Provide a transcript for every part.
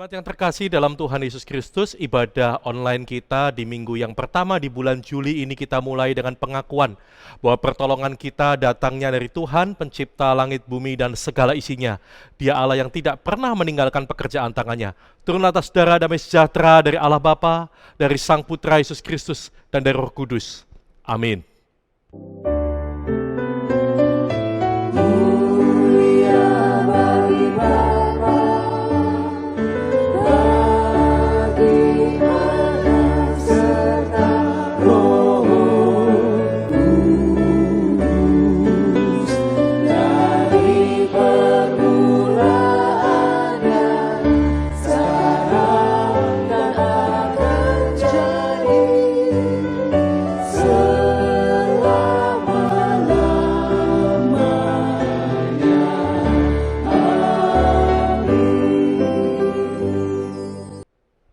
Jemaat yang terkasih dalam Tuhan Yesus Kristus, ibadah online kita di minggu yang pertama di bulan Juli ini kita mulai dengan pengakuan bahwa pertolongan kita datangnya dari Tuhan, pencipta langit, bumi, dan segala isinya. Dia Allah yang tidak pernah meninggalkan pekerjaan tangannya. Turun atas darah damai sejahtera dari Allah Bapa, dari Sang Putra Yesus Kristus, dan dari Roh Kudus. Amin.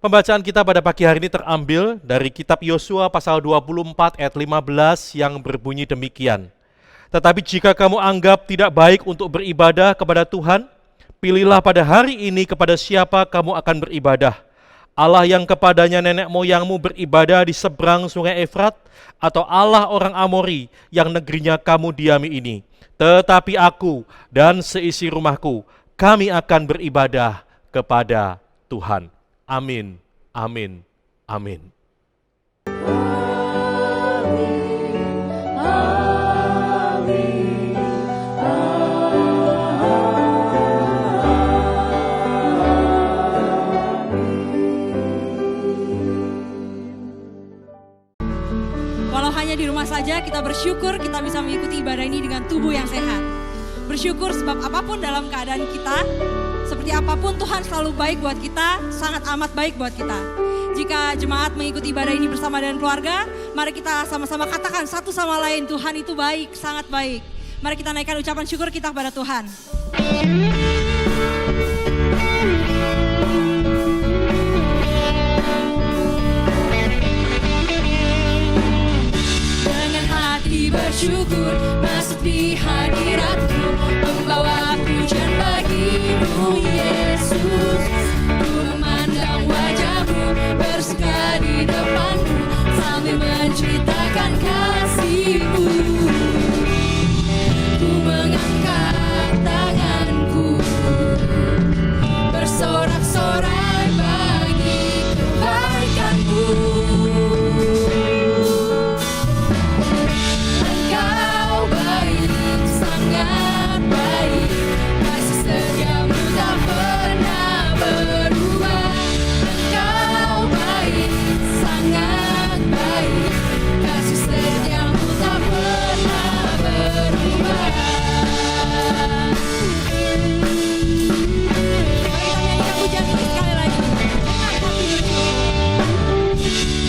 Pembacaan kita pada pagi hari ini terambil dari kitab Yosua pasal 24 ayat 15 yang berbunyi demikian. Tetapi jika kamu anggap tidak baik untuk beribadah kepada Tuhan, pilihlah pada hari ini kepada siapa kamu akan beribadah. Allah yang kepadanya nenek moyangmu beribadah di seberang sungai Efrat, atau Allah orang Amori yang negerinya kamu diami ini. Tetapi aku dan seisi rumahku, kami akan beribadah kepada Tuhan. Amin, amin, amin. Walau hanya di rumah saja, kita bersyukur kita bisa mengikuti ibadah ini dengan tubuh yang sehat. Bersyukur sebab apapun dalam keadaan kita, seperti apapun Tuhan selalu baik buat kita, sangat amat baik buat kita. Jika jemaat mengikuti ibadah ini bersama dengan keluarga, mari kita sama-sama katakan satu sama lain, Tuhan itu baik, sangat baik. Mari kita naikkan ucapan syukur kita kepada Tuhan. Dengan hati bersyukur, masuk di hadirat-Mu, membawa pujian bagi-Mu, Yesus. Ku memandang wajah-Mu, bersuka di depan-Mu, sambil menceritakan kasih-Mu. Ku mengangkat tanganku, bersorak-sorai bagi kebaikan-Mu. Engkau baik, sangat baik, kasih setiamu tak pernah berubah. Engkau baik, sangat baik, kasih setiamu tak pernah berubah.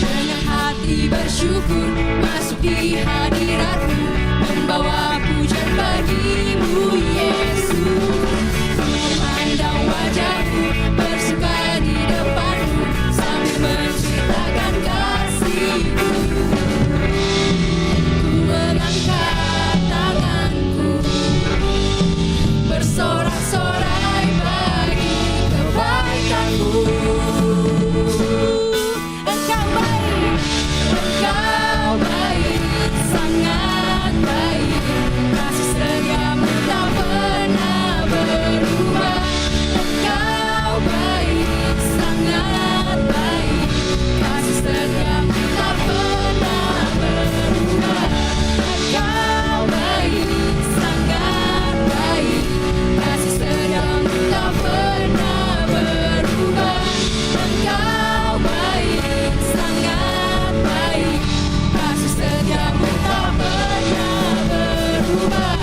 Dengan hati bersyukur, masuk di hadirat-Mu, membawa pujian bagi-Mu, Yesus. Ku memandang wajah-Mu, bersuka di depan-Mu, sambil menceritakan kasih-Mu. Ku mengangkat tanganku, bersorak-sorai bagi kebaikan-Mu. Engkau baik, Engkau baik, sangat baik, kasih setiamu tak pernah berubah. Engkau baik, sangat baik, kasih setiamu tak pernah berubah. Engkau baik, sangat baik, kasih setiamu tak pernah berubah. Engkau baik, sangat baik, kasih setiamu tak pernah berubah.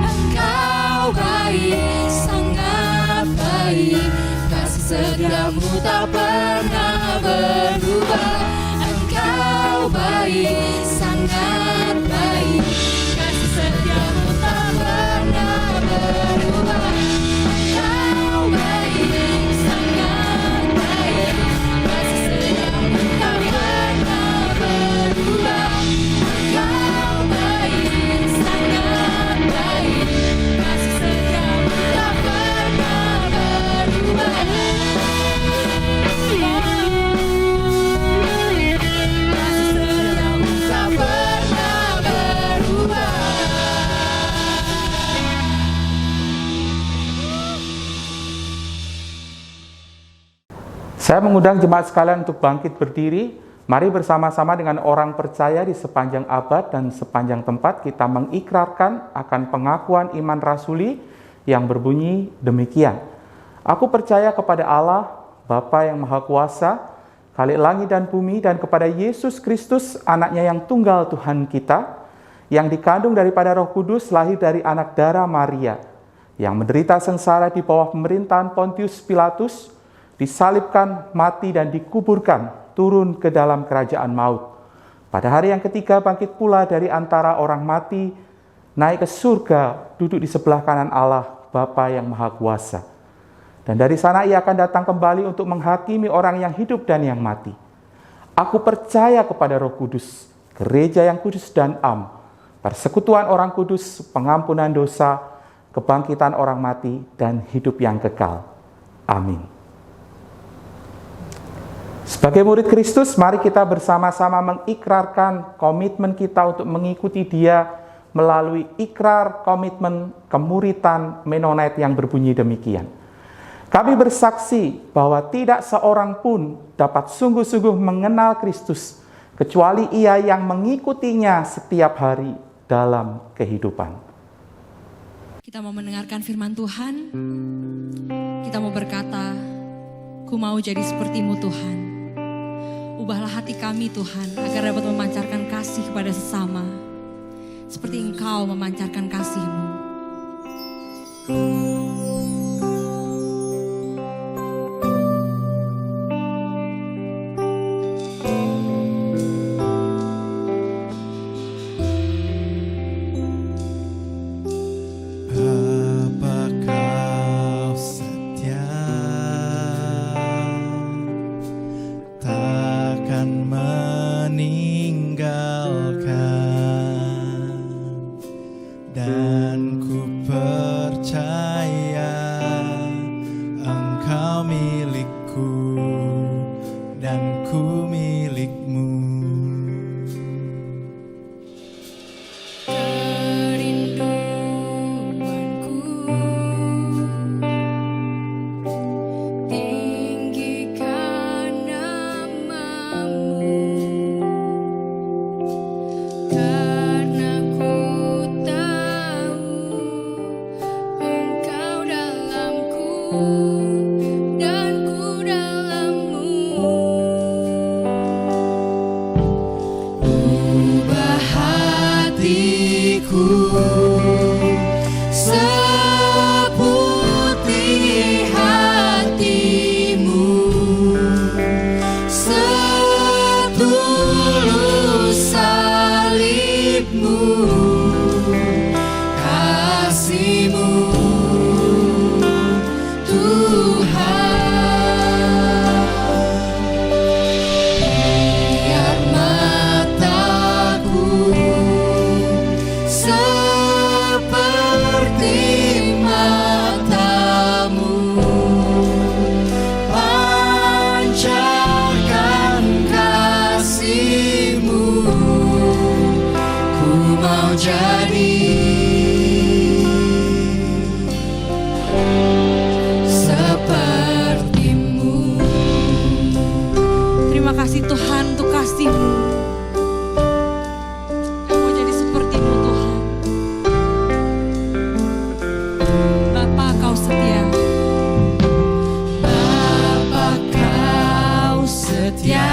Engkau baik, sangat baik, kasih setiamu tak pernah berubah. Engkau baik, sangat baik, kasih setiamu tak pernah berubah. Engkau baik, sangat baik, kasih setiamu Saya mengundang jemaat sekalian untuk bangkit berdiri. Mari bersama-sama dengan orang percaya di sepanjang abad dan sepanjang tempat kita mengikrarkan akan pengakuan iman rasuli yang berbunyi demikian. Aku percaya kepada Allah, Bapa yang Maha Kuasa, Khalik langit dan bumi, dan kepada Yesus Kristus, anaknya yang tunggal Tuhan kita, yang dikandung daripada Roh Kudus, lahir dari anak darah Maria, yang menderita sengsara di bawah pemerintahan Pontius Pilatus, disalibkan, mati, dan dikuburkan, turun ke dalam kerajaan maut. Pada hari yang ketiga bangkit pula dari antara orang mati, naik ke surga, duduk di sebelah kanan Allah, Bapa yang Maha Kuasa. Dan dari sana ia akan datang kembali untuk menghakimi orang yang hidup dan yang mati. Aku percaya kepada Roh Kudus, gereja yang kudus dan am, persekutuan orang kudus, pengampunan dosa, kebangkitan orang mati, dan hidup yang kekal. Amin. Sebagai murid Kristus, mari kita bersama-sama mengikrarkan komitmen kita untuk mengikuti Dia melalui ikrar komitmen kemuritan Mennonite yang berbunyi demikian. Kami bersaksi bahwa tidak seorang pun dapat sungguh-sungguh mengenal Kristus kecuali ia yang mengikutinya setiap hari dalam kehidupan. Kita mau mendengarkan firman Tuhan. Kita mau berkata, "Ku mau jadi seperti-Mu Tuhan." Ubahlah hati kami Tuhan, agar dapat memancarkan kasih kepada sesama, seperti Engkau memancarkan kasih-Mu. Dan ku percaya Engkau milikku dan ku milikmu. Kerinduanku tinggikan nama-Mu, karena ku dan ku dalam-Mu. Ubah hatiku seputih hati-Mu, setulus salib-Mu, kasih-Mu jadi seperti-Mu. Terima kasih Tuhan untuk kasih-Mu. Kami mau jadi seperti-Mu Tuhan. Bapa, Kau setia. Bapa, Kau setia.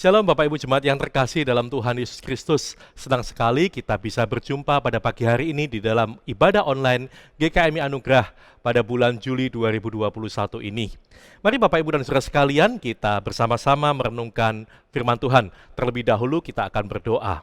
Shalom Bapak Ibu Jemaat yang terkasih dalam Tuhan Yesus Kristus. Senang sekali kita bisa berjumpa pada pagi hari ini di dalam ibadah online GKMI Anugerah pada bulan Juli 2021 ini. Mari Bapak Ibu dan Saudara sekalian, kita bersama-sama merenungkan firman Tuhan. Terlebih dahulu kita akan berdoa.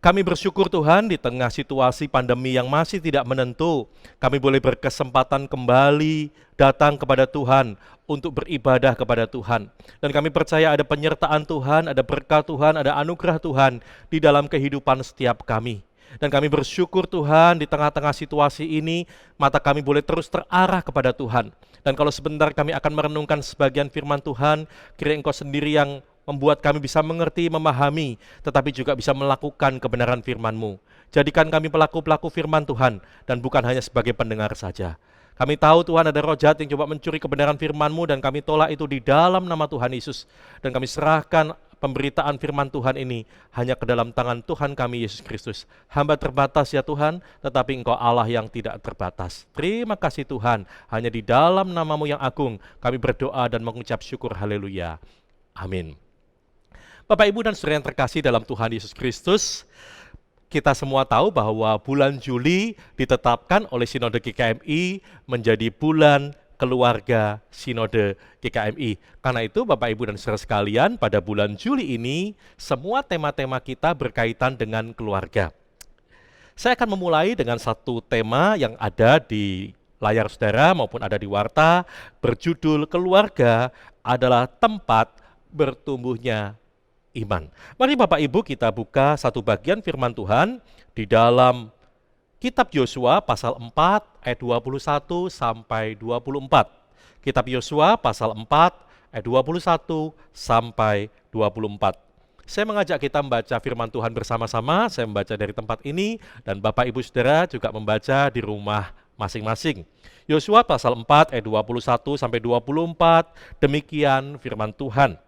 Kami bersyukur Tuhan di tengah situasi pandemi yang masih tidak menentu, kami boleh berkesempatan kembali datang kepada Tuhan untuk beribadah kepada Tuhan. Dan kami percaya ada penyertaan Tuhan, ada berkat Tuhan, ada anugerah Tuhan di dalam kehidupan setiap kami. Dan kami bersyukur Tuhan di tengah-tengah situasi ini, mata kami boleh terus terarah kepada Tuhan. Dan kalau sebentar kami akan merenungkan sebagian firman Tuhan, kiranya Engkau sendiri yang membuat kami bisa mengerti, memahami, tetapi juga bisa melakukan kebenaran firman-Mu. Jadikan kami pelaku-pelaku firman Tuhan, dan bukan hanya sebagai pendengar saja. Kami tahu Tuhan ada roh jahat yang coba mencuri kebenaran firman-Mu, dan kami tolak itu di dalam nama Tuhan Yesus. Dan kami serahkan pemberitaan firman Tuhan ini hanya ke dalam tangan Tuhan kami Yesus Kristus. Hamba terbatas ya Tuhan, tetapi Engkau Allah yang tidak terbatas. Terima kasih Tuhan, hanya di dalam nama-Mu yang agung, kami berdoa dan mengucap syukur, haleluya. Amin. Bapak, Ibu, dan saudara yang terkasih dalam Tuhan Yesus Kristus, kita semua tahu bahwa bulan Juli ditetapkan oleh Sinode GKMI menjadi bulan keluarga Sinode GKMI. Karena itu Bapak, Ibu, dan saudara sekalian, pada bulan Juli ini, semua tema-tema kita berkaitan dengan keluarga. Saya akan memulai dengan satu tema yang ada di layar saudara maupun ada di warta, berjudul keluarga adalah tempat bertumbuhnya iman. Mari Bapak Ibu kita buka satu bagian firman Tuhan di dalam Kitab Yosua pasal 4 ayat 21 sampai 24. Kitab Yosua pasal 4 ayat 21 sampai 24. Saya mengajak kita membaca firman Tuhan bersama-sama. Saya membaca dari tempat ini dan Bapak Ibu Saudara juga membaca di rumah masing-masing. Yosua pasal 4 ayat 21 sampai 24. Demikian firman Tuhan.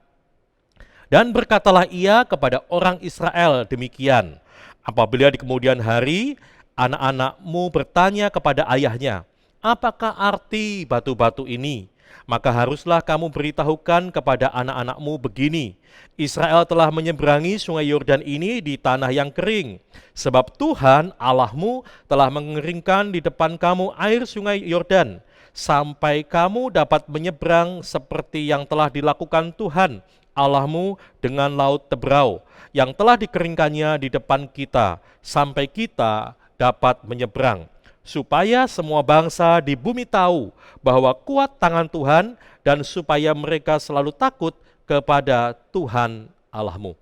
Dan berkatalah ia kepada orang Israel demikian, apabila di kemudian hari anak-anakmu bertanya kepada ayahnya, apakah arti batu-batu ini? Maka haruslah kamu beritahukan kepada anak-anakmu begini, Israel telah menyeberangi sungai Yordan ini di tanah yang kering, sebab Tuhan Allahmu telah mengeringkan di depan kamu air sungai Yordan, sampai kamu dapat menyeberang seperti yang telah dilakukan Tuhan Allahmu dengan laut Tebrau yang telah dikeringkannya di depan kita sampai kita dapat menyeberang, supaya semua bangsa di bumi tahu bahwa kuat tangan Tuhan dan supaya mereka selalu takut kepada Tuhan Allahmu.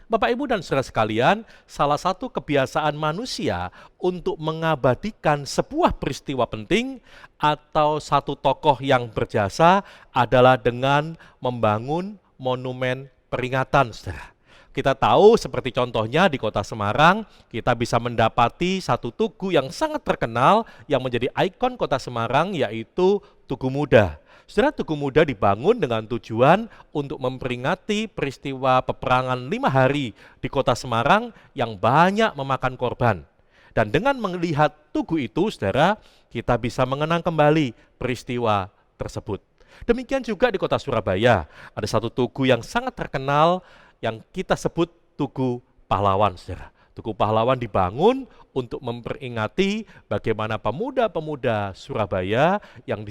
Bapak, Ibu, dan saudara sekalian, salah satu kebiasaan manusia untuk mengabadikan sebuah peristiwa penting atau satu tokoh yang berjasa adalah dengan membangun monumen peringatan, saudara. Kita tahu seperti contohnya di kota Semarang, kita bisa mendapati satu tugu yang sangat terkenal yang menjadi ikon kota Semarang, yaitu Tugu Muda. Saudara, Tugu Muda dibangun dengan tujuan untuk memperingati peristiwa peperangan 5 hari di kota Semarang yang banyak memakan korban. Dan dengan melihat tugu itu, saudara, kita bisa mengenang kembali peristiwa tersebut. Demikian juga di kota Surabaya, ada satu tugu yang sangat terkenal yang kita sebut Tugu Pahlawan, saudara. Tugu Pahlawan dibangun untuk memperingati bagaimana pemuda-pemuda Surabaya yang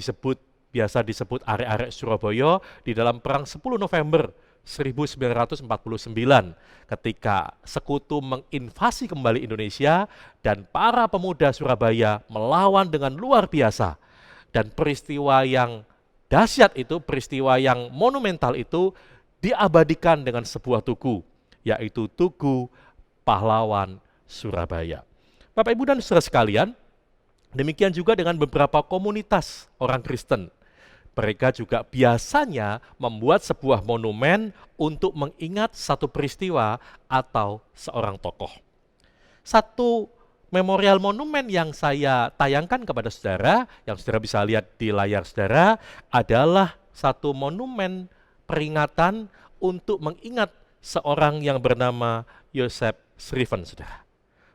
biasa disebut arek-arek Surabaya di dalam perang 10 November 1949 ketika sekutu menginvasi kembali Indonesia dan para pemuda Surabaya melawan dengan luar biasa. Dan peristiwa yang dahsyat itu, peristiwa yang monumental itu diabadikan dengan sebuah tugu, yaitu Tugu Pahlawan Surabaya. Bapak, Ibu, dan saudara sekalian, demikian juga dengan beberapa komunitas orang Kristen. Mereka juga biasanya membuat sebuah monumen untuk mengingat satu peristiwa atau seorang tokoh. Satu memorial monumen yang saya tayangkan kepada saudara, yang saudara bisa lihat di layar saudara, adalah satu monumen peringatan untuk mengingat seorang yang bernama Joseph Schriven, saudara.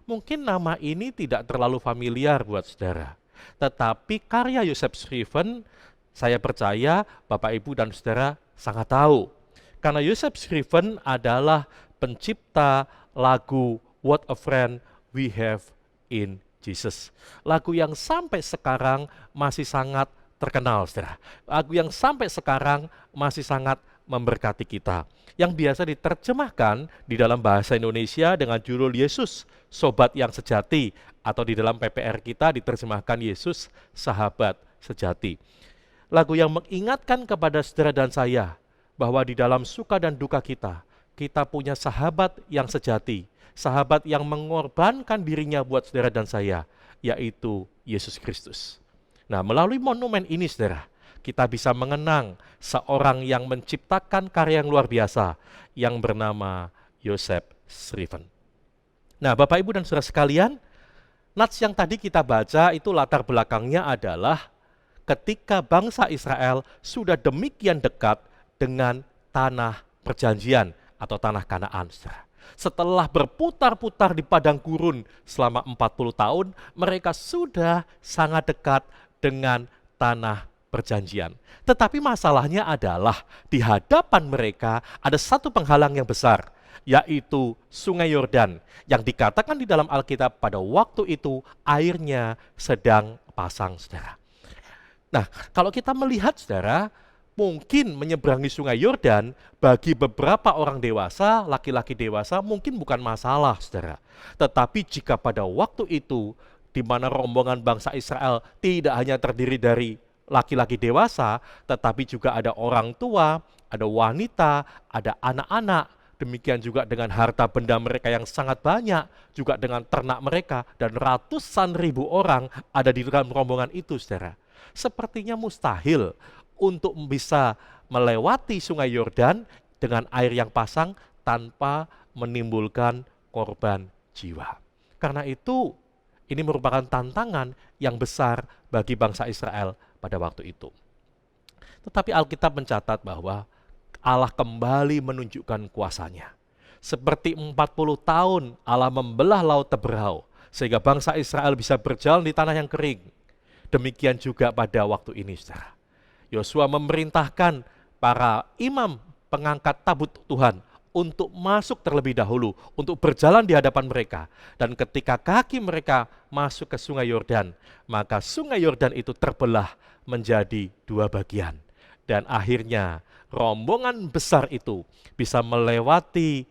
Mungkin nama ini tidak terlalu familiar buat saudara, tetapi karya Joseph Schriven, saya percaya Bapak, Ibu, dan saudara sangat tahu. Karena Joseph Scriven adalah pencipta lagu What a Friend We Have in Jesus. Lagu yang sampai sekarang masih sangat terkenal, saudara. Lagu yang sampai sekarang masih sangat memberkati kita. Yang biasa diterjemahkan di dalam bahasa Indonesia dengan judul Yesus, Sobat yang Sejati. Atau di dalam PPR kita diterjemahkan Yesus, Sahabat Sejati. Lagu yang mengingatkan kepada saudara dan saya bahwa di dalam suka dan duka kita punya sahabat yang sejati. Sahabat yang mengorbankan dirinya buat saudara dan saya, yaitu Yesus Kristus. Nah, melalui monumen ini, saudara, kita bisa mengenang seorang yang menciptakan karya yang luar biasa yang bernama Joseph Scriven. Nah, Bapak, Ibu, dan saudara sekalian, nats yang tadi kita baca itu latar belakangnya adalah ketika bangsa Israel sudah demikian dekat dengan tanah perjanjian atau tanah Kanaan, saudara. Setelah berputar-putar di padang gurun selama 40 tahun, mereka sudah sangat dekat dengan tanah perjanjian. Tetapi masalahnya adalah di hadapan mereka ada satu penghalang yang besar, yaitu Sungai Yordan, yang dikatakan di dalam Alkitab pada waktu itu airnya sedang pasang, saudara. Nah, kalau kita melihat, saudara, mungkin menyeberangi Sungai Yordan bagi beberapa orang dewasa, laki-laki dewasa mungkin bukan masalah, saudara. Tetapi jika pada waktu itu di mana rombongan bangsa Israel tidak hanya terdiri dari laki-laki dewasa, tetapi juga ada orang tua, ada wanita, ada anak-anak, demikian juga dengan harta benda mereka yang sangat banyak, juga dengan ternak mereka, dan ratusan ribu orang ada di dalam rombongan itu, saudara. Sepertinya mustahil untuk bisa melewati Sungai Yordan dengan air yang pasang tanpa menimbulkan korban jiwa. Karena itu, ini merupakan tantangan yang besar bagi bangsa Israel pada waktu itu. Tetapi Alkitab mencatat bahwa Allah kembali menunjukkan kuasanya. Seperti 40 tahun Allah membelah laut Teberau, sehingga bangsa Israel bisa berjalan di tanah yang kering. Demikian juga pada waktu ini, saudara. Yosua memerintahkan para imam pengangkat tabut Tuhan untuk masuk terlebih dahulu, untuk berjalan di hadapan mereka. Dan ketika kaki mereka masuk ke Sungai Yordan, maka Sungai Yordan itu terbelah menjadi dua bagian. Dan akhirnya rombongan besar itu bisa melewati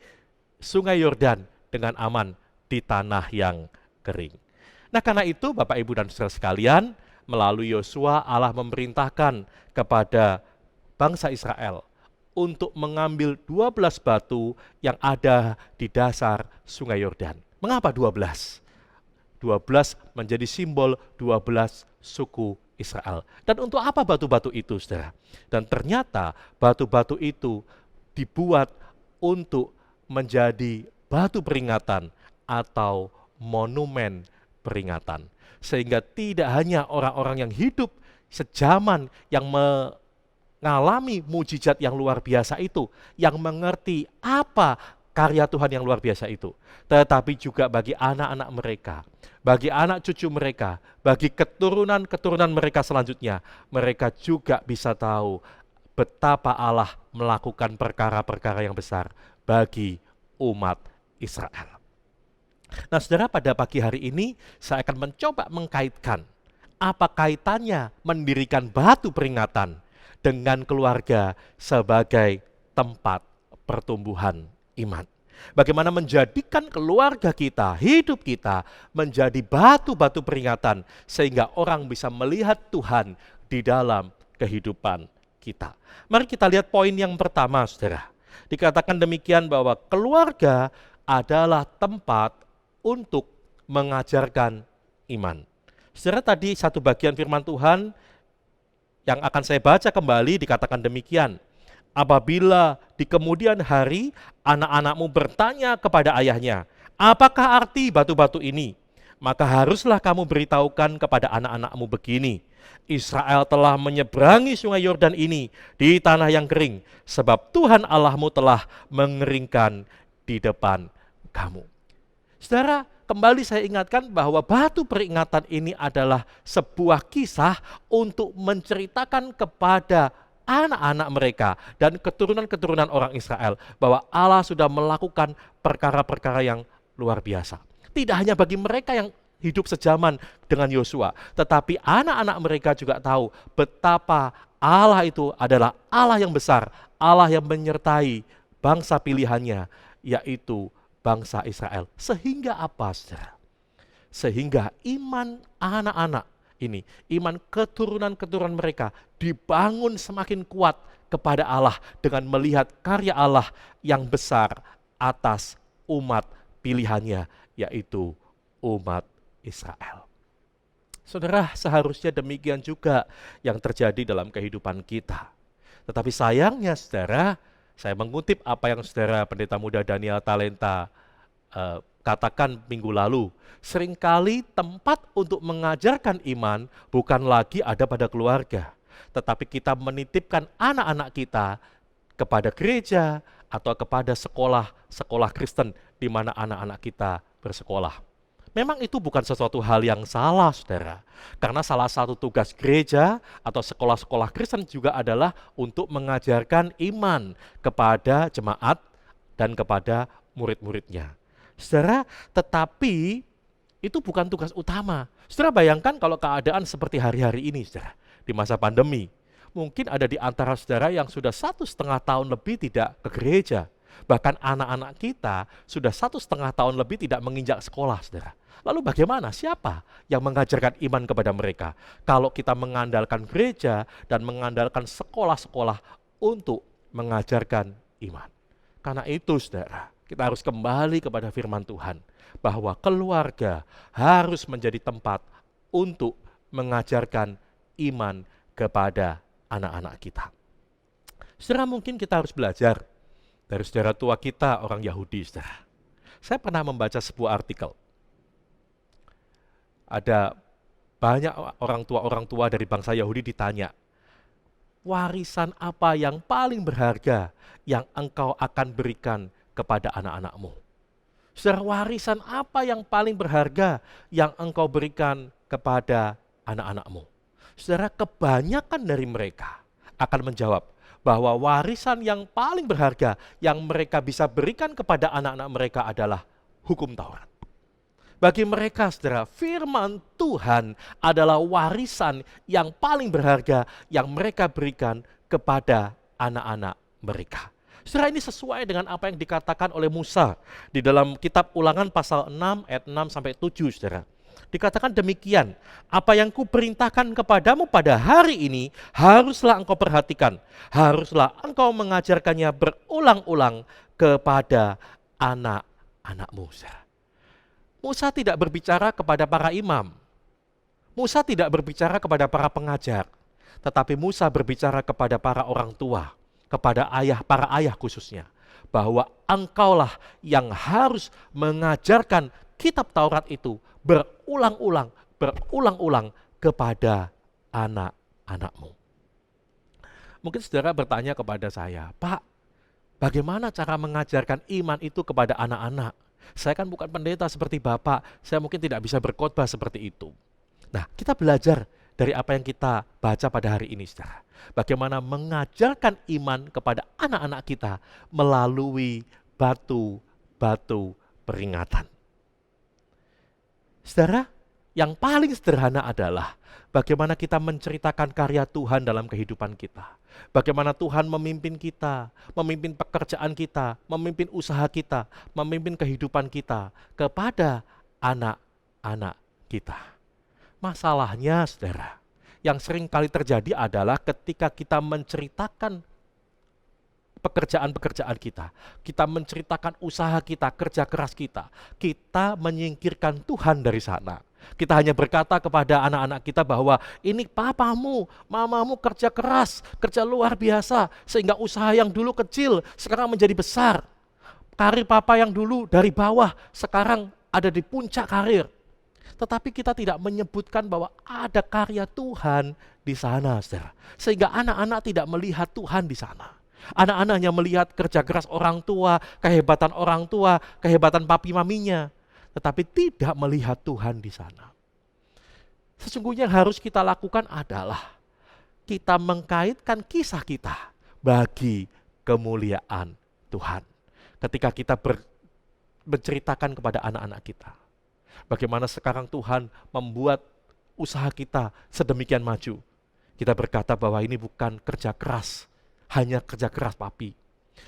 Sungai Yordan dengan aman di tanah yang kering. Nah, karena itu Bapak, Ibu, dan saudara sekalian, melalui Yosua Allah memerintahkan kepada bangsa Israel untuk mengambil 12 batu yang ada di dasar Sungai Yordan. Mengapa 12? 12 menjadi simbol 12 suku Israel. Dan untuk apa batu-batu itu, saudara? Dan ternyata batu-batu itu dibuat untuk menjadi batu peringatan atau monumen peringatan. Sehingga tidak hanya orang-orang yang hidup sejaman yang mengalami mujizat yang luar biasa itu, yang mengerti apa karya Tuhan yang luar biasa itu, tetapi juga bagi anak-anak mereka, bagi anak cucu mereka, bagi keturunan-keturunan mereka selanjutnya, mereka juga bisa tahu betapa Allah melakukan perkara-perkara yang besar bagi umat Israel. Nah, saudara, pada pagi hari ini saya akan mencoba mengkaitkan apa kaitannya mendirikan batu peringatan dengan keluarga sebagai tempat pertumbuhan iman. Bagaimana menjadikan keluarga kita, hidup kita menjadi batu-batu peringatan sehingga orang bisa melihat Tuhan di dalam kehidupan kita. Mari kita lihat poin yang pertama, saudara. Dikatakan demikian bahwa keluarga adalah tempat untuk mengajarkan iman. Saudara, tadi satu bagian firman Tuhan yang akan saya baca kembali dikatakan demikian. Apabila di kemudian hari anak-anakmu bertanya kepada ayahnya, apakah arti batu-batu ini? Maka haruslah kamu beritahukan kepada anak-anakmu begini, Israel telah menyeberangi Sungai Yordan ini di tanah yang kering, sebab Tuhan Allahmu telah mengeringkan di depan kamu. Saudara, kembali saya ingatkan bahwa batu peringatan ini adalah sebuah kisah untuk menceritakan kepada anak-anak mereka dan keturunan-keturunan orang Israel bahwa Allah sudah melakukan perkara-perkara yang luar biasa. Tidak hanya bagi mereka yang hidup sejaman dengan Yosua, tetapi anak-anak mereka juga tahu betapa Allah itu adalah Allah yang besar, Allah yang menyertai bangsa pilihannya, yaitu bangsa Israel. Sehingga apa, saudara? Sehingga iman anak-anak ini, iman keturunan-keturunan mereka dibangun semakin kuat kepada Allah dengan melihat karya Allah yang besar atas umat pilihannya, yaitu umat Israel. Saudara, seharusnya demikian juga yang terjadi dalam kehidupan kita. Tetapi sayangnya, saudara, saya mengutip apa yang saudara Pendeta Muda Daniel Talenta katakan minggu lalu. Seringkali tempat untuk mengajarkan iman bukan lagi ada pada keluarga, tetapi kita menitipkan anak-anak kita kepada gereja atau kepada sekolah Kristen di mana anak-anak kita bersekolah. Memang itu bukan sesuatu hal yang salah, saudara. Karena salah satu tugas gereja atau sekolah-sekolah Kristen juga adalah untuk mengajarkan iman kepada jemaat dan kepada murid-muridnya. Saudara, tetapi itu bukan tugas utama. Saudara bayangkan kalau keadaan seperti hari-hari ini, saudara, di masa pandemi. Mungkin ada di antara saudara yang sudah 1,5 tahun lebih tidak ke gereja. Bahkan anak-anak kita sudah 1,5 tahun lebih tidak menginjak sekolah, saudara. Lalu bagaimana? Siapa yang mengajarkan iman kepada mereka? Kalau kita mengandalkan gereja dan mengandalkan sekolah-sekolah untuk mengajarkan iman. Karena itu, saudara, kita harus kembali kepada firman Tuhan, bahwa keluarga harus menjadi tempat untuk mengajarkan iman kepada anak-anak kita. Saudara, mungkin kita harus belajar dari saudara tua kita, orang Yahudi, saudara. Saya pernah membaca sebuah artikel. Ada banyak orang tua dari bangsa Yahudi ditanya, warisan apa yang paling berharga yang engkau akan berikan kepada anak-anakmu? Saudara, warisan apa yang paling berharga yang engkau berikan kepada anak-anakmu? Saudara, kebanyakan dari mereka akan menjawab bahwa warisan yang paling berharga yang mereka bisa berikan kepada anak-anak mereka adalah hukum Taurat. Bagi mereka, saudara, firman Tuhan adalah warisan yang paling berharga yang mereka berikan kepada anak-anak mereka. Saudara, ini sesuai dengan apa yang dikatakan oleh Musa di dalam kitab Ulangan pasal 6 ayat 6 sampai 7, saudara. Dikatakan demikian, apa yang kuperintahkan kepadamu pada hari ini haruslah engkau perhatikan, haruslah engkau mengajarkannya berulang-ulang kepada anak-anakmu. Musa tidak berbicara kepada para imam, Musa tidak berbicara kepada para pengajar, tetapi Musa berbicara kepada para orang tua, kepada para ayah khususnya, bahwa engkaulah yang harus mengajarkan kitab Taurat itu berulang-ulang kepada anak-anakmu. Mungkin saudara bertanya kepada saya, Pak, bagaimana cara mengajarkan iman itu kepada anak-anak? Saya kan bukan pendeta seperti Bapak, saya mungkin tidak bisa berkhotbah seperti itu. Nah, kita belajar dari apa yang kita baca pada hari ini, saudara. Bagaimana mengajarkan iman kepada anak-anak kita melalui batu-batu peringatan. Saudara, yang paling sederhana adalah bagaimana kita menceritakan karya Tuhan dalam kehidupan kita. Bagaimana Tuhan memimpin kita, memimpin pekerjaan kita, memimpin usaha kita, memimpin kehidupan kita kepada anak-anak kita. Masalahnya, saudara, yang sering kali terjadi adalah ketika kita menceritakan pekerjaan-pekerjaan kita menceritakan usaha kita, kerja keras kita menyingkirkan Tuhan dari sana. Kita hanya berkata kepada anak-anak kita bahwa ini papamu, mamamu kerja keras, kerja luar biasa, sehingga usaha yang dulu kecil sekarang menjadi besar. Karir papa yang dulu dari bawah sekarang ada di puncak karir. Tetapi kita tidak menyebutkan bahwa ada karya Tuhan di sana, saudara. Sehingga anak-anak tidak melihat Tuhan di sana. Anak-anaknya melihat kerja keras orang tua, kehebatan papi maminya. Tetapi tidak melihat Tuhan di sana. Sesungguhnya yang harus kita lakukan adalah kita mengkaitkan kisah kita bagi kemuliaan Tuhan. Ketika kita menceritakan kepada anak-anak kita, bagaimana sekarang Tuhan membuat usaha kita sedemikian maju. Kita berkata bahwa ini bukan kerja keras, hanya kerja keras papi.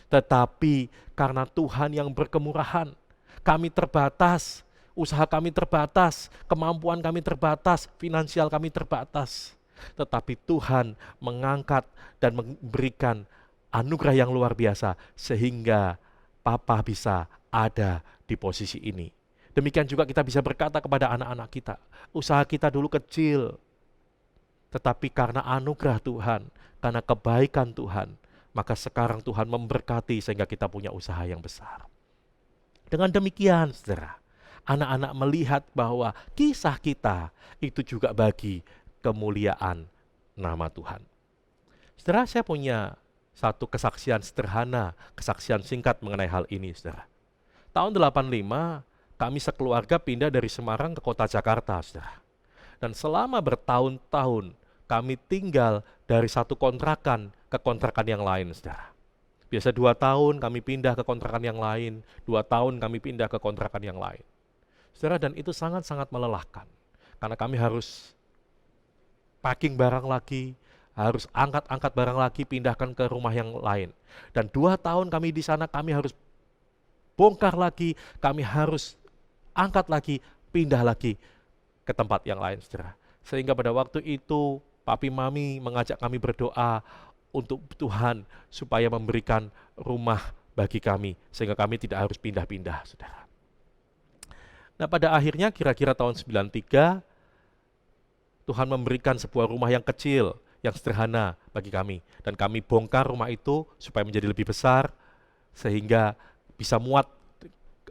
Tetapi karena Tuhan yang berkemurahan, kami terbatas, usaha kami terbatas, kemampuan kami terbatas, finansial kami terbatas. Tetapi Tuhan mengangkat dan memberikan anugerah yang luar biasa sehingga Papa bisa ada di posisi ini. Demikian juga kita bisa berkata kepada anak-anak kita, usaha kita dulu kecil, tetapi karena anugerah Tuhan, karena kebaikan Tuhan, maka sekarang Tuhan memberkati sehingga kita punya usaha yang besar. Dengan demikian, saudara, anak-anak melihat bahwa kisah kita itu juga bagi kemuliaan nama Tuhan. Saudara, saya punya satu kesaksian sederhana, kesaksian singkat mengenai hal ini, saudara. Tahun 85, kami sekeluarga pindah dari Semarang ke kota Jakarta, saudara. Dan selama bertahun-tahun, kami tinggal dari satu kontrakan ke kontrakan yang lain, saudara. Biasa 2 tahun kami pindah ke kontrakan yang lain, 2 tahun kami pindah ke kontrakan yang lain. Saudara, dan itu sangat-sangat melelahkan. Karena kami harus packing barang lagi, harus angkat-angkat barang lagi, pindahkan ke rumah yang lain. Dan 2 tahun kami di sana, kami harus bongkar lagi, kami harus angkat lagi, pindah lagi ke tempat yang lain, saudara. Sehingga pada waktu itu, Papi Mami mengajak kami berdoa untuk Tuhan supaya memberikan rumah bagi kami, sehingga kami tidak harus pindah-pindah, saudara. Nah, pada akhirnya kira-kira tahun 93, Tuhan memberikan sebuah rumah yang kecil, yang sederhana bagi kami. Dan kami bongkar rumah itu supaya menjadi lebih besar, sehingga bisa muat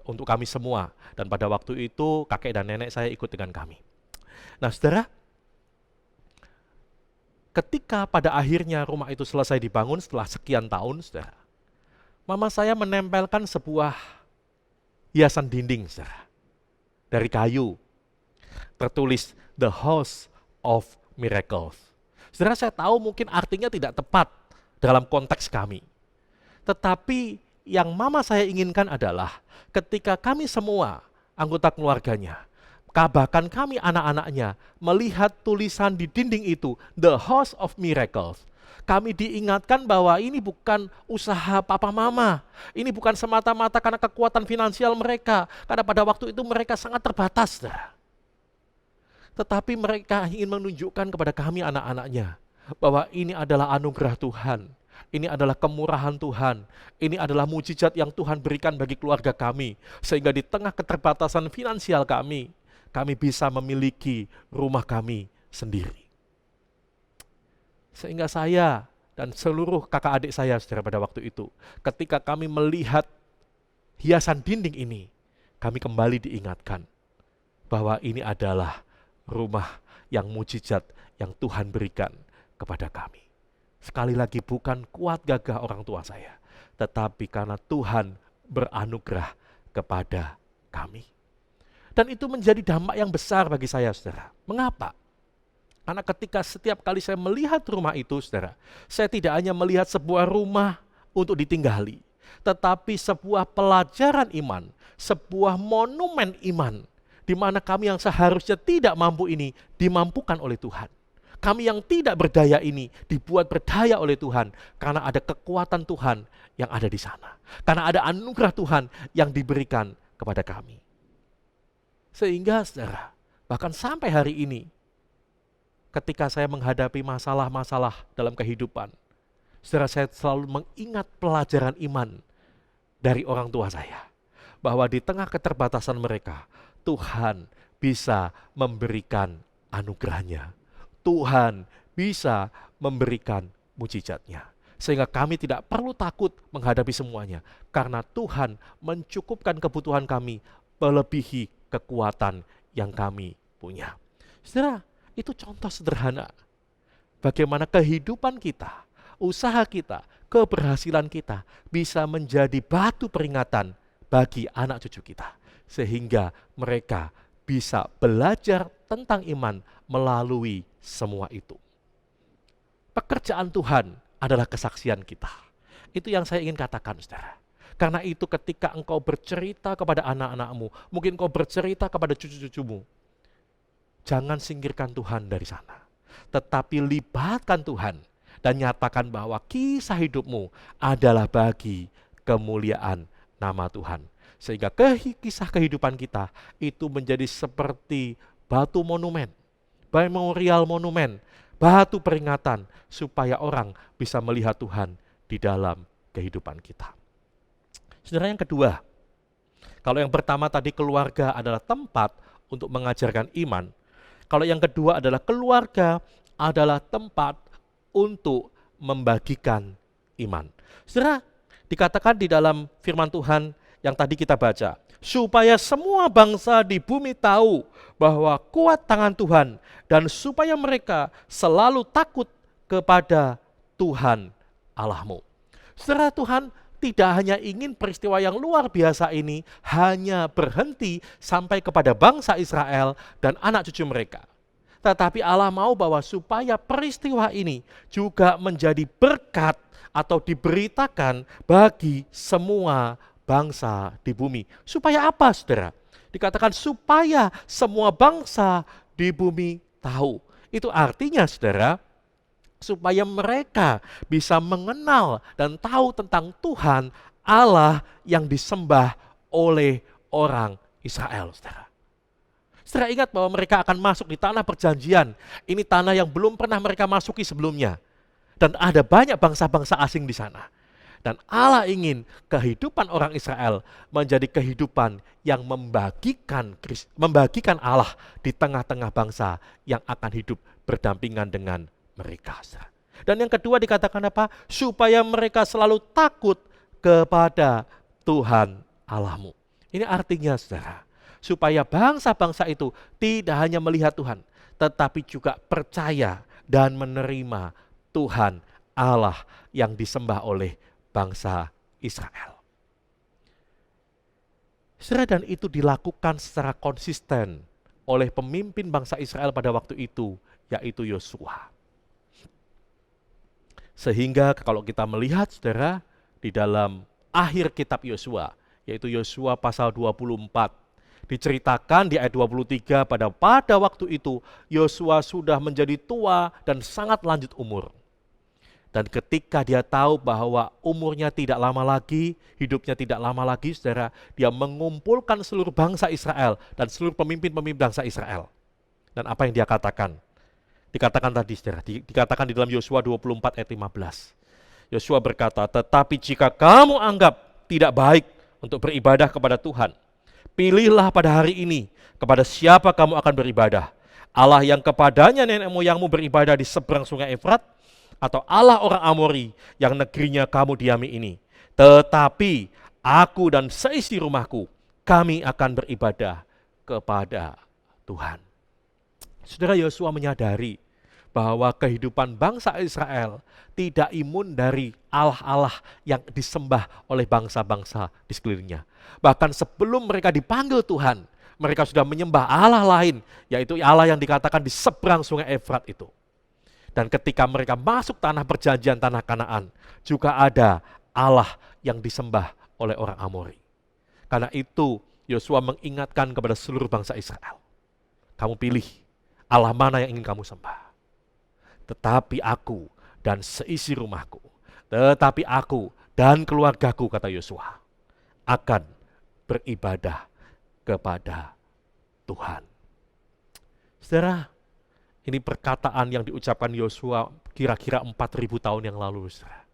untuk kami semua. Dan pada waktu itu kakek dan nenek saya ikut dengan kami. Nah, saudara, ketika pada akhirnya rumah itu selesai dibangun setelah sekian tahun, saudara, mama saya menempelkan sebuah hiasan dinding, saudara, dari kayu, tertulis The House of Miracles. Saudara, saya tahu mungkin artinya tidak tepat dalam konteks kami. Tetapi yang mama saya inginkan adalah ketika kami semua anggota keluarganya, bahkan kami anak-anaknya melihat tulisan di dinding itu, The House of Miracles, kami diingatkan bahwa ini bukan usaha papa mama, ini bukan semata-mata karena kekuatan finansial mereka, karena pada waktu itu mereka sangat terbatas. Tetapi mereka ingin menunjukkan kepada kami anak-anaknya bahwa ini adalah anugerah Tuhan, ini adalah kemurahan Tuhan, ini adalah mujizat yang Tuhan berikan bagi keluarga kami, sehingga di tengah keterbatasan finansial kami bisa memiliki rumah kami sendiri. Sehingga saya dan seluruh kakak adik saya, saudara, pada waktu itu, ketika kami melihat hiasan dinding ini, kami kembali diingatkan bahwa ini adalah rumah yang mujizat yang Tuhan berikan kepada kami. Sekali lagi, bukan kuat gagah orang tua saya, tetapi karena Tuhan beranugerah kepada kami. Dan itu menjadi dampak yang besar bagi saya, saudara. Mengapa? Karena ketika setiap kali saya melihat rumah itu, saudara, saya tidak hanya melihat sebuah rumah untuk ditinggali, tetapi sebuah pelajaran iman, sebuah monumen iman, di mana kami yang seharusnya tidak mampu ini dimampukan oleh Tuhan. Kami yang tidak berdaya ini dibuat berdaya oleh Tuhan karena ada kekuatan Tuhan yang ada di sana. Karena ada anugerah Tuhan yang diberikan kepada kami. Sehingga, saudara, bahkan sampai hari ini, ketika saya menghadapi masalah-masalah dalam kehidupan, saudara, saya selalu mengingat pelajaran iman dari orang tua saya. Bahwa di tengah keterbatasan mereka, Tuhan bisa memberikan anugerahnya. Tuhan bisa memberikan mujizatnya. Sehingga kami tidak perlu takut menghadapi semuanya. Karena Tuhan mencukupkan kebutuhan kami melebihi kekuatan yang kami punya. Saudara, itu contoh sederhana. Bagaimana kehidupan kita, usaha kita, keberhasilan kita bisa menjadi batu peringatan bagi anak cucu kita. Sehingga mereka bisa belajar tentang iman melalui semua itu. Pekerjaan Tuhan adalah kesaksian kita. Itu yang saya ingin katakan, saudara. Karena itu ketika engkau bercerita kepada anak-anakmu, mungkin engkau bercerita kepada cucu-cucumu, jangan singkirkan Tuhan dari sana. Tetapi libatkan Tuhan dan nyatakan bahwa kisah hidupmu adalah bagi kemuliaan nama Tuhan. Sehingga kisah kehidupan kita itu menjadi seperti batu monumen, memorial monumen, batu peringatan supaya orang bisa melihat Tuhan di dalam kehidupan kita. Saudara, yang kedua, kalau yang pertama tadi keluarga adalah tempat untuk mengajarkan iman, kalau yang kedua adalah keluarga adalah tempat untuk membagikan iman. Saudara, dikatakan di dalam firman Tuhan yang tadi kita baca, supaya semua bangsa di bumi tahu bahwa kuat tangan Tuhan dan supaya mereka selalu takut kepada Tuhan Allahmu. Saudara, Tuhan tidak hanya ingin peristiwa yang luar biasa ini hanya berhenti sampai kepada bangsa Israel dan anak cucu mereka. Tetapi Allah mau bahwa supaya peristiwa ini juga menjadi berkat atau diberitakan bagi semua bangsa di bumi. Supaya apa, saudara? Dikatakan supaya semua bangsa di bumi tahu. Itu artinya, saudara, supaya mereka bisa mengenal dan tahu tentang Tuhan Allah yang disembah oleh orang Israel, saudara. Saudara ingat bahwa mereka akan masuk di tanah perjanjian. Ini tanah yang belum pernah mereka masuki sebelumnya. Dan ada banyak bangsa-bangsa asing di sana. Dan Allah ingin kehidupan orang Israel menjadi kehidupan yang membagikan Allah di tengah-tengah bangsa yang akan hidup berdampingan dengan mereka. Dan yang kedua dikatakan apa? Supaya mereka selalu takut kepada Tuhan Allahmu. Ini artinya, saudara, supaya bangsa-bangsa itu tidak hanya melihat Tuhan, tetapi juga percaya dan menerima Tuhan Allah yang disembah oleh bangsa Israel. Saudara, dan itu dilakukan secara konsisten oleh pemimpin bangsa Israel pada waktu itu, yaitu Yosua. Sehingga kalau kita melihat, saudara, di dalam akhir kitab Yosua, yaitu Yosua pasal 24, diceritakan di ayat 23 pada waktu itu Yosua sudah menjadi tua dan sangat lanjut umur. Dan ketika dia tahu bahwa umurnya tidak lama lagi, hidupnya tidak lama lagi, saudara, dia mengumpulkan seluruh bangsa Israel dan seluruh pemimpin-pemimpin bangsa Israel. Dan apa yang dia katakan? Dikatakan tadi, saudara, dikatakan di dalam Yosua 24 ayat 15. Yosua berkata, tetapi jika kamu anggap tidak baik untuk beribadah kepada Tuhan, pilihlah pada hari ini kepada siapa kamu akan beribadah. Allah yang kepadanya nenek moyangmu beribadah di seberang sungai Efrat, atau Allah orang Amori yang negerinya kamu diami ini. Tetapi aku dan seisi rumahku, kami akan beribadah kepada Tuhan. Saudara, Yosua menyadari bahwa kehidupan bangsa Israel tidak imun dari Allah-Allah yang disembah oleh bangsa-bangsa di sekelilingnya. Bahkan sebelum mereka dipanggil Tuhan, mereka sudah menyembah Allah lain, yaitu Allah yang dikatakan di seberang sungai Efrat itu. Dan ketika mereka masuk tanah perjanjian, tanah Kanaan, juga ada Allah yang disembah oleh orang Amori. Karena itu Yosua mengingatkan kepada seluruh bangsa Israel, kamu pilih Allah mana yang ingin kamu sembah. Tetapi aku dan seisi rumahku, tetapi aku dan keluargaku, kata Yosua, akan beribadah kepada Tuhan. Saudara, ini perkataan yang diucapkan Yosua kira-kira 4.000 tahun yang lalu, saudara.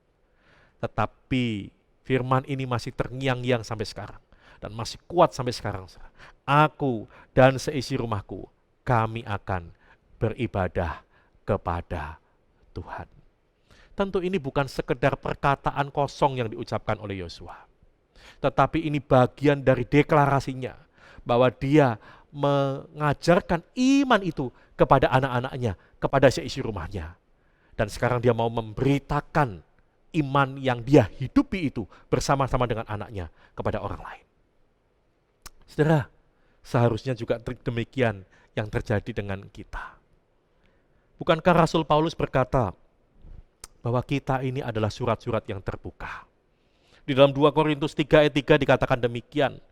Tetapi firman ini masih terngiang-ngiang sampai sekarang dan masih kuat sampai sekarang, saudara. Aku dan seisi rumahku, kami akan beribadah kepada Tuhan. Tentu ini bukan sekedar perkataan kosong yang diucapkan oleh Yosua, tetapi ini bagian dari deklarasinya bahwa dia mengajarkan iman itu kepada anak-anaknya, kepada seisi rumahnya. Dan sekarang dia mau memberitakan iman yang dia hidupi itu bersama-sama dengan anaknya kepada orang lain. Saudara, seharusnya juga demikian yang terjadi dengan kita. Bukankah Rasul Paulus berkata bahwa kita ini adalah surat-surat yang terbuka. Di dalam 2 Korintus 3 ayat 3 dikatakan demikian.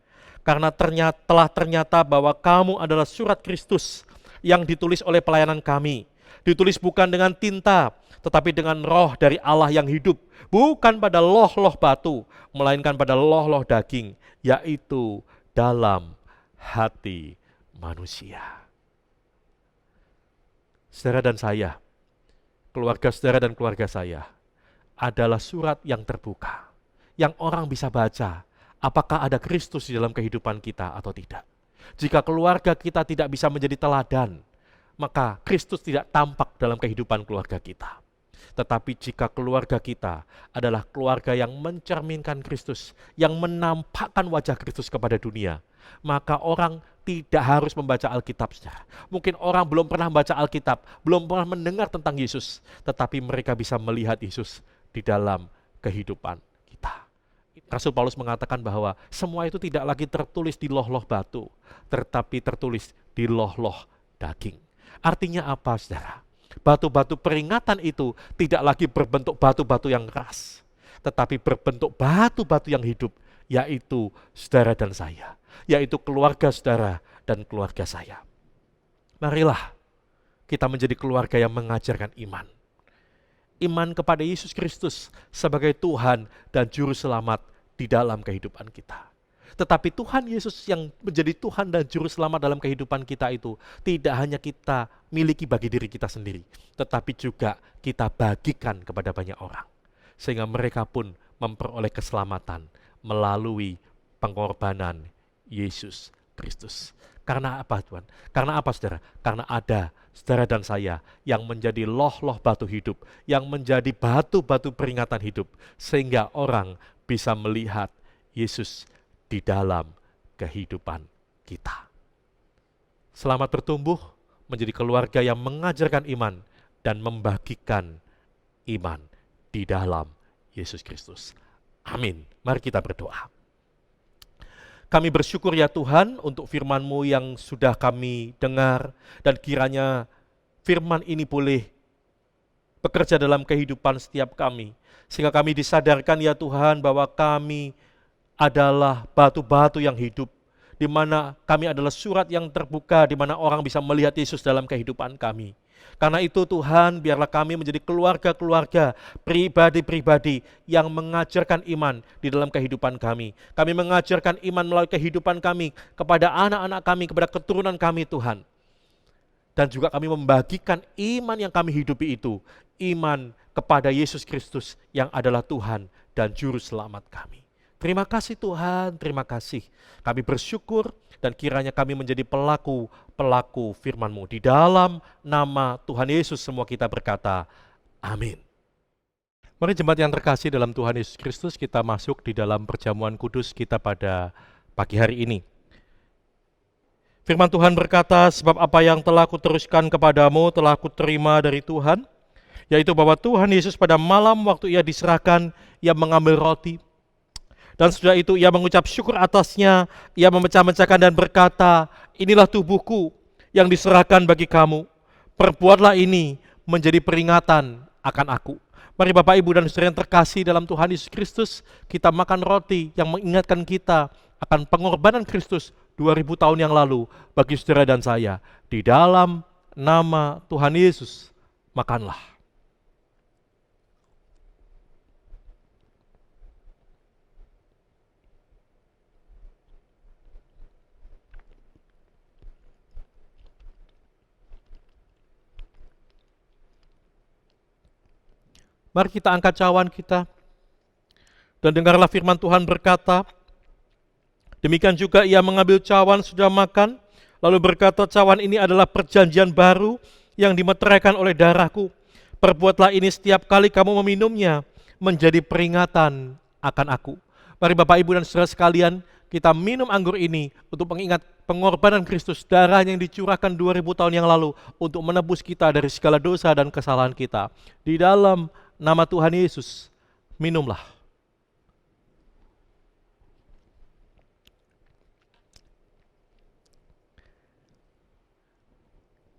Karena telah ternyata bahwa kamu adalah surat Kristus yang ditulis oleh pelayanan kami. Ditulis bukan dengan tinta, tetapi dengan roh dari Allah yang hidup. Bukan pada loh-loh batu, melainkan pada loh-loh daging, yaitu dalam hati manusia. Saudara dan saya, keluarga saudara dan keluarga saya, adalah surat yang terbuka, yang orang bisa baca, apakah ada Kristus di dalam kehidupan kita atau tidak. Jika keluarga kita tidak bisa menjadi teladan, maka Kristus tidak tampak dalam kehidupan keluarga kita. Tetapi jika keluarga kita adalah keluarga yang mencerminkan Kristus, yang menampakkan wajah Kristus kepada dunia, maka orang tidak harus membaca Alkitab saja. Mungkin orang belum pernah membaca Alkitab, belum pernah mendengar tentang Yesus, tetapi mereka bisa melihat Yesus di dalam kehidupan kita. Rasul Paulus mengatakan bahwa semua itu tidak lagi tertulis di loh-loh batu, tetapi tertulis di loh-loh daging. Artinya apa, saudara? Batu-batu peringatan itu tidak lagi berbentuk batu-batu yang keras, tetapi berbentuk batu-batu yang hidup, yaitu saudara dan saya, yaitu keluarga saudara dan keluarga saya. Marilah kita menjadi keluarga yang mengajarkan iman. Iman kepada Yesus Kristus sebagai Tuhan dan Juru Selamat di dalam kehidupan kita. Tetapi Tuhan Yesus yang menjadi Tuhan dan Juru Selamat dalam kehidupan kita itu tidak hanya kita miliki bagi diri kita sendiri, tetapi juga kita bagikan kepada banyak orang. Sehingga mereka pun memperoleh keselamatan melalui pengorbanan Yesus Kristus. Karena apa, Tuhan? Karena apa, saudara? Karena ada saudara dan saya yang menjadi loh-loh batu hidup, yang menjadi batu-batu peringatan hidup, sehingga orang bisa melihat Yesus di dalam kehidupan kita. Selamat bertumbuh menjadi keluarga yang mengajarkan iman dan membagikan iman di dalam Yesus Kristus. Amin. Mari kita berdoa. Kami bersyukur ya Tuhan untuk firman-Mu yang sudah kami dengar, dan kiranya firman ini boleh bekerja dalam kehidupan setiap kami, sehingga kami disadarkan ya Tuhan bahwa kami adalah batu-batu yang hidup, di mana kami adalah surat yang terbuka, di mana orang bisa melihat Yesus dalam kehidupan kami. Karena itu Tuhan, biarlah kami menjadi keluarga-keluarga, pribadi-pribadi yang mengajarkan iman di dalam kehidupan kami. Kami mengajarkan iman melalui kehidupan kami kepada anak-anak kami, kepada keturunan kami Tuhan. Dan juga kami membagikan iman yang kami hidupi itu, iman kepada Yesus Kristus yang adalah Tuhan dan Juru Selamat kami. Terima kasih Tuhan, terima kasih. Kami bersyukur dan kiranya kami menjadi pelaku firman-Mu. Di dalam nama Tuhan Yesus semua kita berkata, amin. Mari jemaat yang terkasih dalam Tuhan Yesus Kristus, kita masuk di dalam perjamuan kudus kita pada pagi hari ini. Firman Tuhan berkata, sebab apa yang telah kuteruskan kepadamu telah kuterima dari Tuhan, yaitu bahwa Tuhan Yesus pada malam waktu ia diserahkan, ia mengambil roti, dan setelah itu ia mengucap syukur atasnya, ia memecah-mecahkan dan berkata, inilah tubuhku yang diserahkan bagi kamu, perbuatlah ini menjadi peringatan akan aku. Mari Bapak, Ibu, dan saudara yang terkasih dalam Tuhan Yesus Kristus, kita makan roti yang mengingatkan kita akan pengorbanan Kristus 2000 tahun yang lalu bagi saudara dan saya. Di dalam nama Tuhan Yesus, makanlah. Mari kita angkat cawan kita, dan dengarlah firman Tuhan berkata, demikian juga ia mengambil cawan sudah makan, lalu berkata, cawan ini adalah perjanjian baru yang dimeteraikan oleh darahku. Perbuatlah ini setiap kali kamu meminumnya, menjadi peringatan akan aku. Mari Bapak, Ibu, dan saudara sekalian, kita minum anggur ini untuk mengingat pengorbanan Kristus, darah yang dicurahkan 2000 tahun yang lalu untuk menebus kita dari segala dosa dan kesalahan kita. Di dalam nama Tuhan Yesus, minumlah.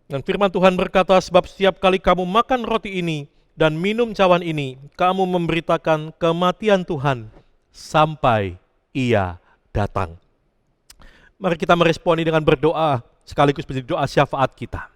Dan firman Tuhan berkata, sebab setiap kali kamu makan roti ini dan minum cawan ini, kamu memberitakan kematian Tuhan sampai Ia datang. Mari kita meresponi dengan berdoa, sekaligus menjadi doa syafaat kita.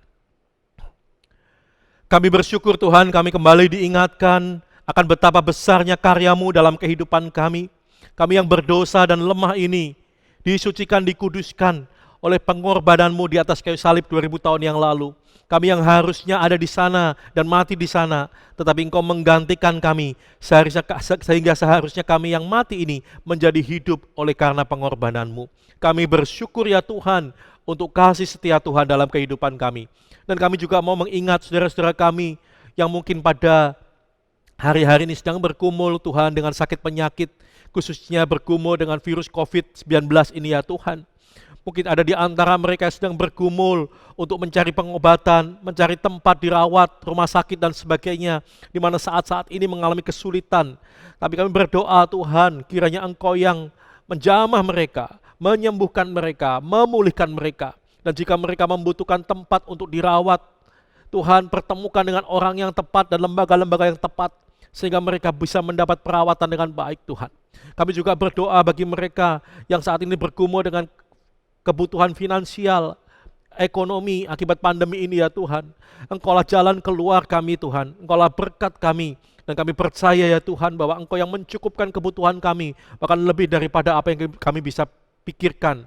Kami bersyukur Tuhan, kami kembali diingatkan akan betapa besarnya karya-Mu dalam kehidupan kami. Kami yang berdosa dan lemah ini disucikan, dikuduskan oleh pengorbanan-Mu di atas kayu salib 2000 tahun yang lalu. Kami yang harusnya ada di sana dan mati di sana, tetapi Engkau menggantikan kami, sehingga seharusnya kami yang mati ini menjadi hidup oleh karena pengorbanan-Mu. Kami bersyukur ya Tuhan untuk kasih setia Tuhan dalam kehidupan kami. Dan kami juga mau mengingat saudara-saudara kami yang mungkin pada hari-hari ini sedang bergumul Tuhan dengan sakit penyakit, khususnya bergumul dengan virus COVID-19 ini ya Tuhan. Mungkin ada di antara mereka yang sedang bergumul untuk mencari pengobatan, mencari tempat dirawat, rumah sakit dan sebagainya, di mana saat-saat ini mengalami kesulitan. Tapi kami berdoa Tuhan, kiranya Engkau yang menjamah mereka, menyembuhkan mereka, memulihkan mereka. Dan jika mereka membutuhkan tempat untuk dirawat, Tuhan pertemukan dengan orang yang tepat dan lembaga-lembaga yang tepat, sehingga mereka bisa mendapat perawatan dengan baik Tuhan. Kami juga berdoa bagi mereka yang saat ini bergumul dengan kebutuhan finansial, ekonomi akibat pandemi ini ya Tuhan. Engkaulah jalan keluar kami Tuhan, Engkaulah berkat kami, dan kami percaya ya Tuhan bahwa Engkau yang mencukupkan kebutuhan kami, bahkan lebih daripada apa yang kami bisa pikirkan.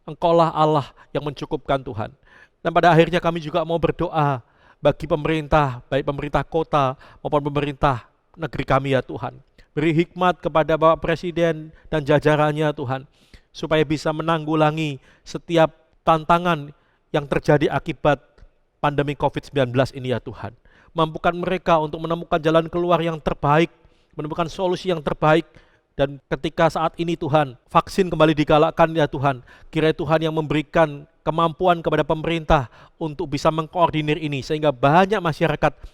Engkaulah Allah yang mencukupkan Tuhan. Dan pada akhirnya kami juga mau berdoa bagi pemerintah, baik pemerintah kota maupun pemerintah negeri kami ya Tuhan. Beri hikmat kepada Bapak Presiden dan jajarannya Tuhan, supaya bisa menanggulangi setiap tantangan yang terjadi akibat pandemi COVID-19 ini ya Tuhan. Mampukan mereka untuk menemukan jalan keluar yang terbaik, menemukan solusi yang terbaik. Dan ketika saat ini Tuhan, vaksin kembali digalakkan ya Tuhan, kiranya Tuhan yang memberikan kemampuan kepada pemerintah untuk bisa mengkoordinir ini, sehingga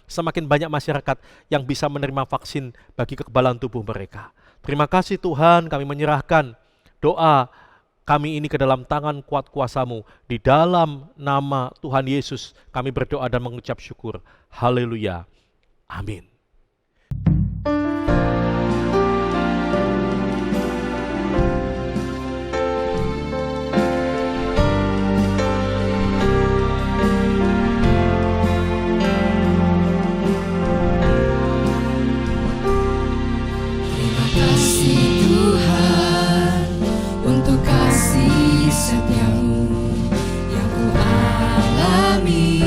semakin banyak masyarakat yang bisa menerima vaksin bagi kekebalan tubuh mereka. Terima kasih Tuhan, kami menyerahkan doa kami ini ke dalam tangan kuat kuasa-Mu. Di dalam nama Tuhan Yesus kami berdoa dan mengucap syukur. Haleluya. Amin. Setiamu yang ku alami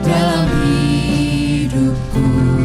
dalam hidupku.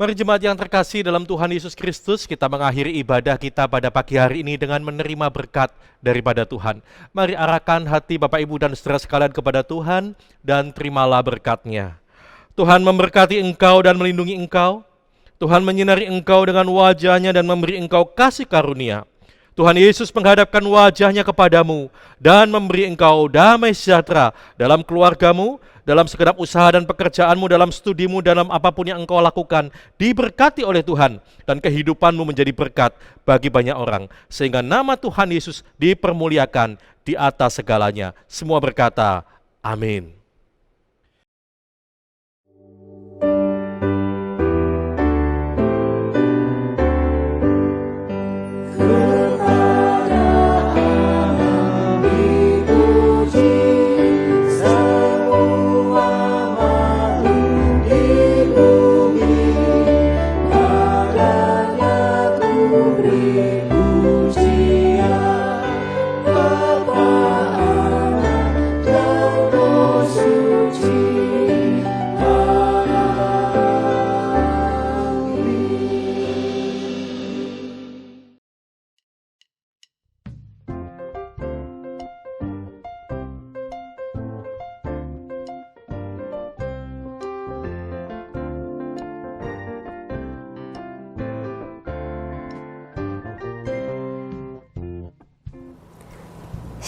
Mari jemaat yang terkasih dalam Tuhan Yesus Kristus, kita mengakhiri ibadah kita pada pagi hari ini dengan menerima berkat daripada Tuhan. Mari arahkan hati Bapak Ibu dan saudara sekalian kepada Tuhan dan terimalah berkat-Nya. Tuhan memberkati engkau dan melindungi engkau. Tuhan menyinari engkau dengan wajah-Nya dan memberi engkau kasih karunia. Tuhan Yesus menghadapkan wajah-Nya kepadamu dan memberi engkau damai sejahtera dalam keluargamu, dalam segenap usaha dan pekerjaanmu, dalam studimu, dalam apapun yang engkau lakukan, diberkati oleh Tuhan, dan kehidupanmu menjadi berkat bagi banyak orang, sehingga nama Tuhan Yesus dipermuliakan di atas segalanya. Semua berkata, amin.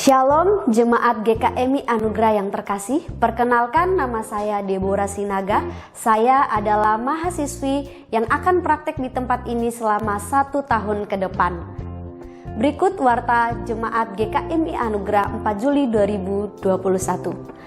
Shalom Jemaat GKMI Anugerah yang terkasih, perkenalkan nama saya Deborah Sinaga. Saya adalah mahasiswi yang akan praktek di tempat ini selama 1 tahun ke depan. Berikut warta Jemaat GKMI Anugerah 4 Juli 2021.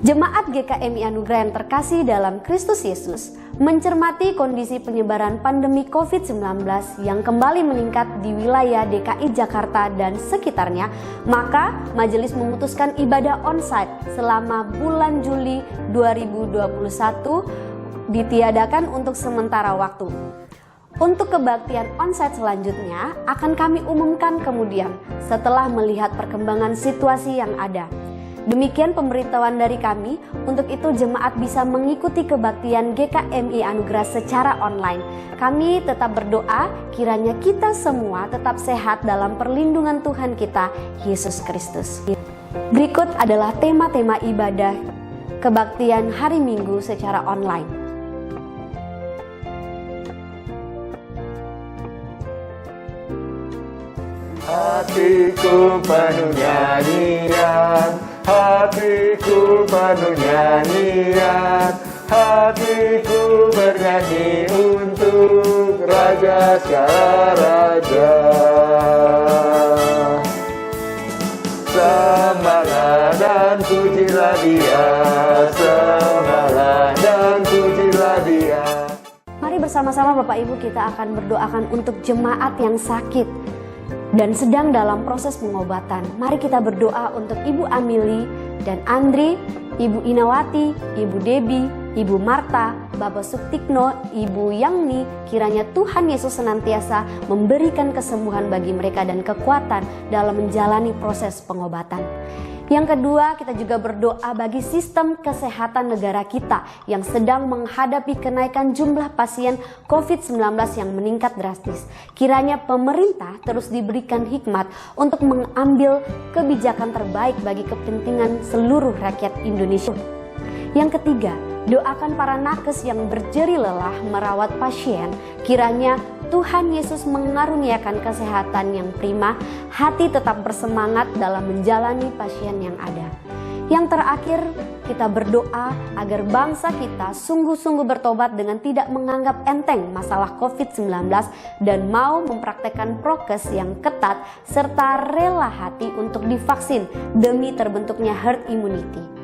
Jemaat GKMI Anugerah yang terkasih dalam Kristus Yesus mencermati kondisi penyebaran pandemi COVID-19 yang kembali meningkat di wilayah DKI Jakarta dan sekitarnya, maka majelis memutuskan ibadah onsite selama bulan Juli 2021 ditiadakan untuk sementara waktu. Untuk kebaktian onsite selanjutnya akan kami umumkan kemudian setelah melihat perkembangan situasi yang ada. Demikian pemberitahuan dari kami, untuk itu jemaat bisa mengikuti kebaktian GKMI Anugerah secara online. Kami tetap berdoa kiranya kita semua tetap sehat dalam perlindungan Tuhan kita, Yesus Kristus. Berikut adalah tema-tema ibadah kebaktian hari Minggu secara online. Hatiku penuh nyanyian, hatiku penuh nyanyian, hatiku bernyanyi untuk Raja segala raja. Sembahlah dan pujilah Dia, sembahlah dan pujilah Dia. Mari bersama-sama Bapak Ibu kita akan berdoakan untuk jemaat yang sakit dan sedang dalam proses pengobatan. Mari kita berdoa untuk Ibu Amili dan Andri, Ibu Inawati, Ibu Debi, Ibu Marta, Bapak Suktikno, Ibu Yangni. Kiranya Tuhan Yesus senantiasa memberikan kesembuhan bagi mereka dan kekuatan dalam menjalani proses pengobatan. Yang kedua, kita juga berdoa bagi sistem kesehatan negara kita yang sedang menghadapi kenaikan jumlah pasien COVID-19 yang meningkat drastis. Kiranya pemerintah terus diberikan hikmat untuk mengambil kebijakan terbaik bagi kepentingan seluruh rakyat Indonesia. Yang ketiga, doakan para nakes yang berjeri lelah merawat pasien. Kiranya Tuhan Yesus mengaruniakan kesehatan yang prima, hati tetap bersemangat dalam menjalani pasien yang ada. Yang terakhir, kita berdoa agar bangsa kita sungguh-sungguh bertobat dengan tidak menganggap enteng masalah COVID-19 dan mau mempraktekkan prokes yang ketat serta rela hati untuk divaksin demi terbentuknya herd immunity.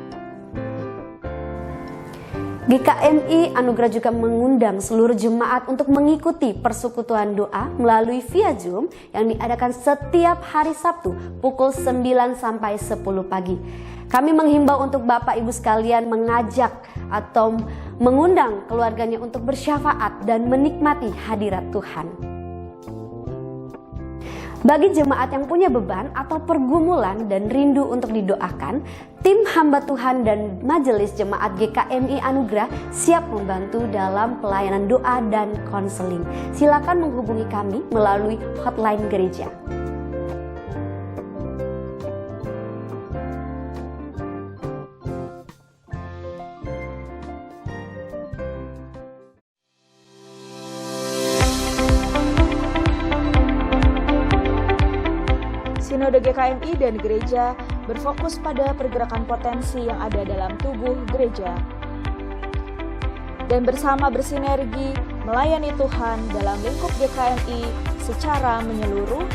GKMI Anugerah juga mengundang seluruh jemaat untuk mengikuti persekutuan doa melalui via Zoom yang diadakan setiap hari Sabtu pukul 9 sampai 10 pagi. Kami menghimbau untuk Bapak Ibu sekalian mengajak atau mengundang keluarganya untuk bersyafaat dan menikmati hadirat Tuhan. Bagi jemaat yang punya beban atau pergumulan dan rindu untuk didoakan, tim hamba Tuhan dan Majelis Jemaat GKMI Anugerah siap membantu dalam pelayanan doa dan konseling. Silakan menghubungi kami melalui hotline gereja. Sinode GKMI dan gereja berfokus pada pergerakan potensi yang ada dalam tubuh gereja dan bersama bersinergi melayani Tuhan dalam lingkup GKMI secara menyeluruh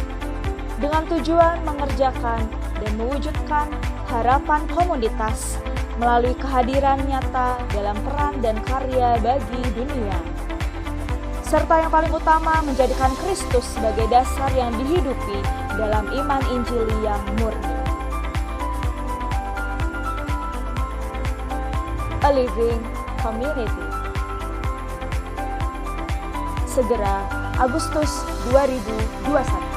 dengan tujuan mengerjakan dan mewujudkan harapan komunitas melalui kehadiran nyata dalam peran dan karya bagi dunia, serta yang paling utama menjadikan Kristus sebagai dasar yang dihidupi dalam iman Injili yang murni. A living community. Segera Agustus 2021.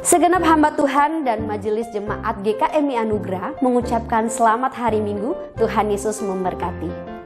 Segenap hamba Tuhan dan Majelis Jemaat GKMI Anugerah mengucapkan selamat hari Minggu. Tuhan Yesus memberkati.